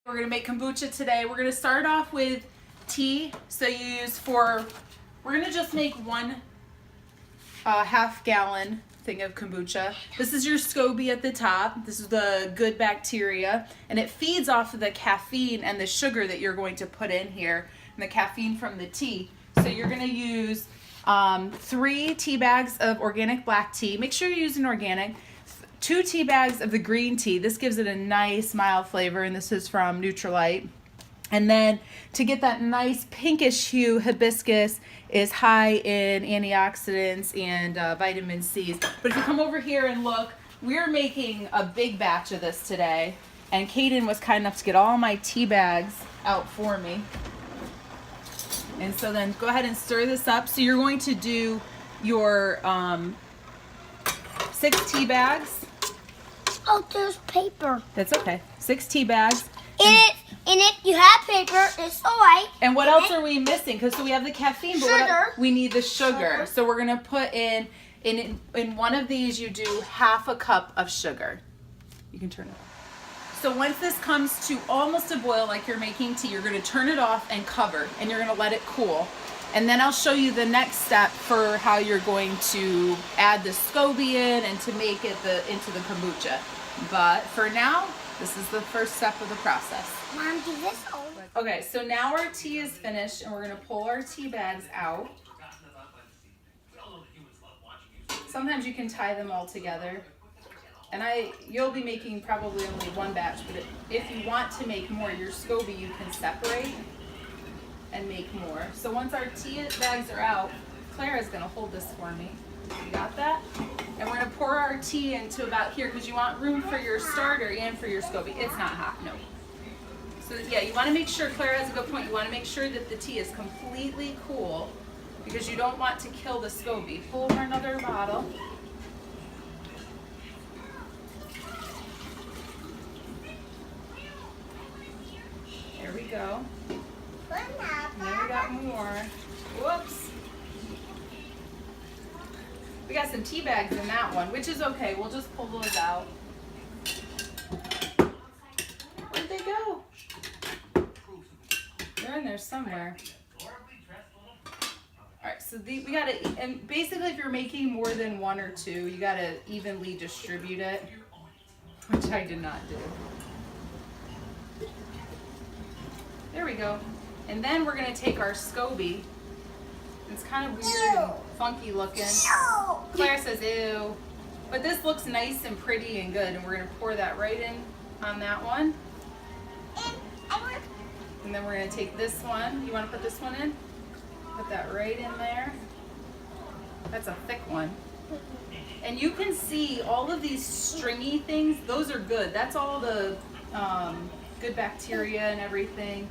We're gonna make kombucha today. We're gonna start off with tea. So we're gonna just make one half-gallon thing of kombucha. This is your SCOBY at the top. This is the good bacteria, and it feeds off of the caffeine and the sugar that you're going to put in here, and the caffeine from the tea. So you're gonna use 3 tea bags of organic black tea. Make sure you're using organic. 2 tea bags of the green tea. This gives it a nice mild flavor, and this is from Nutrilite. And then to get that nice pinkish hue, hibiscus is high in antioxidants and vitamin C. But if you come over here and look, we're making a big batch of this today, and Kaden was kind enough to get all my tea bags out for me. And so then go ahead and stir this up. So you're going to do your 6 tea bags. Oh, there's paper. That's okay. 6 tea bags. In it, you have paper. It's all right. And what else are we missing? Because so we have the caffeine, but sugar. We need the sugar. So we're gonna put in one of these. You do half a cup of sugar. You can turn it off. So once this comes to almost a boil, like you're making tea, you're gonna turn it off and cover, and you're gonna let it cool. And then I'll show you the next step for how you're going to add the SCOBY in and to make it into the kombucha. But for now, this is the first step of the process. Mom, do this over. Okay, so now our tea is finished, and we're gonna pull our tea bags out. Sometimes you can tie them all together. And you'll be making probably only one batch, but if you want to make more, your SCOBY you can separate and make more. So once our tea bags are out, Clara's gonna hold this for me. You got that? And we're gonna pour our tea into about here because you want room for your starter and for your SCOBY. It's not hot, no. So yeah, you wanna make sure, Clara has a good point, you wanna make sure that the tea is completely cool because you don't want to kill the SCOBY. Pull over another bottle. There we go. And then we got more. Whoops. We got some tea bags in that one, which is okay. We'll just pull those out. Where'd they go? They're in there somewhere. Alright, so we gotta, and basically if you're making more than 1 or 2, you gotta evenly distribute it, which I did not do. There we go. And then we're gonna take our SCOBY. It's kind of weird and funky looking. Claire says ew. But this looks nice and pretty and good, and we're gonna pour that right in on that one. And then we're gonna take this one. You wanna put this one in? Put that right in there. That's a thick one. And you can see all of these stringy things, those are good. That's all the good bacteria and everything.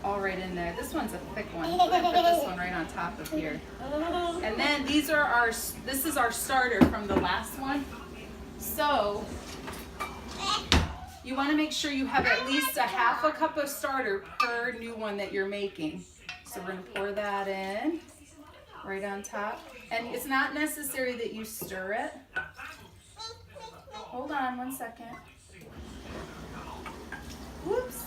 All right in there. This one's a thick one. I'm gonna put this one right on top of here. And then this is our starter from the last one. So you want to make sure you have at least a half a cup of starter per new one that you're making. So we're gonna pour that in right on top. And it's not necessary that you stir it. Hold on 1 second. Whoops.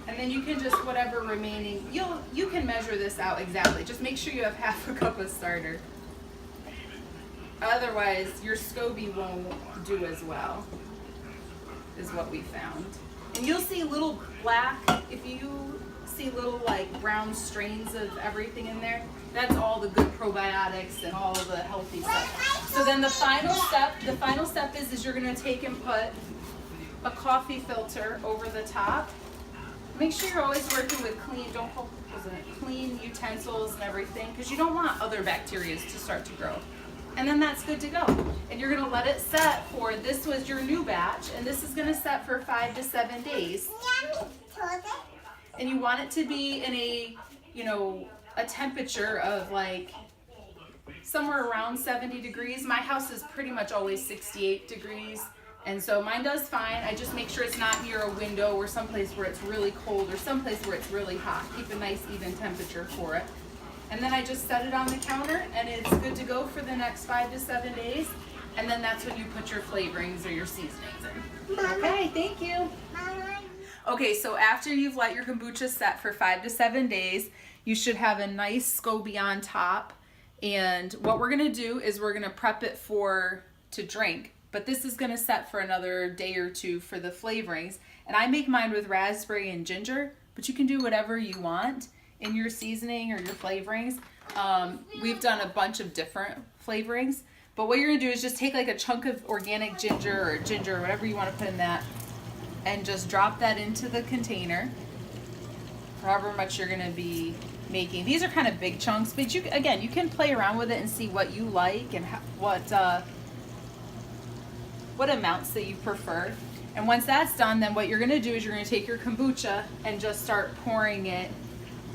And then you can just, whatever remaining, you can measure this out exactly. Just make sure you have half a cup of starter. Otherwise, your SCOBY won't do as well, is what we found. And you'll see little black, if you see little like brown strains of everything in there, that's all the good probiotics and all of the healthy stuff. So then the final step is you're gonna take and put a coffee filter over the top. Make sure you're always working with clean utensils and everything, because you don't want other bacteria to start to grow. And then that's good to go. And you're gonna let it set for, this was your new batch, and this is gonna set for 5 to 7 days. And you want it to be in a temperature of like somewhere around 70 degrees. My house is pretty much always 68 degrees. And so mine does fine. I just make sure it's not near a window or someplace where it's really cold or someplace where it's really hot. Keep a nice even temperature for it. And then I just set it on the counter, and it's good to go for the next 5 to 7 days. And then that's when you put your flavorings or your seasonings in. Okay, thank you. Okay, so after you've let your kombucha set for 5 to 7 days, you should have a nice SCOBY on top. And what we're gonna do is we're gonna prep it to drink. But this is gonna set for another day or two for the flavorings. And I make mine with raspberry and ginger, but you can do whatever you want in your seasoning or your flavorings. We've done a bunch of different flavorings. But what you're gonna do is just take like a chunk of organic ginger or whatever you wanna put in that, and just drop that into the container, however much you're gonna be making. These are kind of big chunks, but you can play around with it and see what you like and what amounts that you prefer. And once that's done, then what you're gonna do is you're gonna take your kombucha and just start pouring it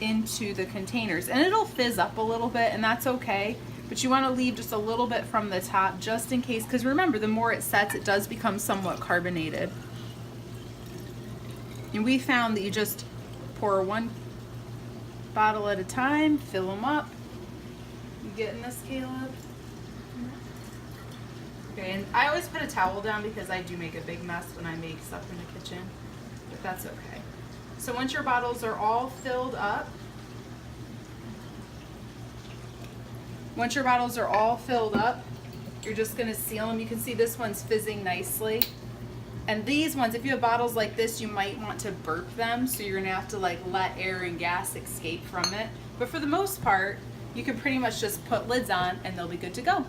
into the containers. And it'll fizz up a little bit, and that's okay. But you wanna leave just a little bit from the top just in case, because remember, the more it sets, it does become somewhat carbonated. And we found that you just pour one bottle at a time, fill them up. You getting this, Caleb? Okay, and I always put a towel down because I do make a big mess when I make stuff in the kitchen, but that's okay. So once your bottles are all filled up, you're just gonna seal them. You can see this one's fizzing nicely. And these ones, if you have bottles like this, you might want to burp them, so you're gonna have to like let air and gas escape from it. But for the most part, you can pretty much just put lids on and they'll be good to go.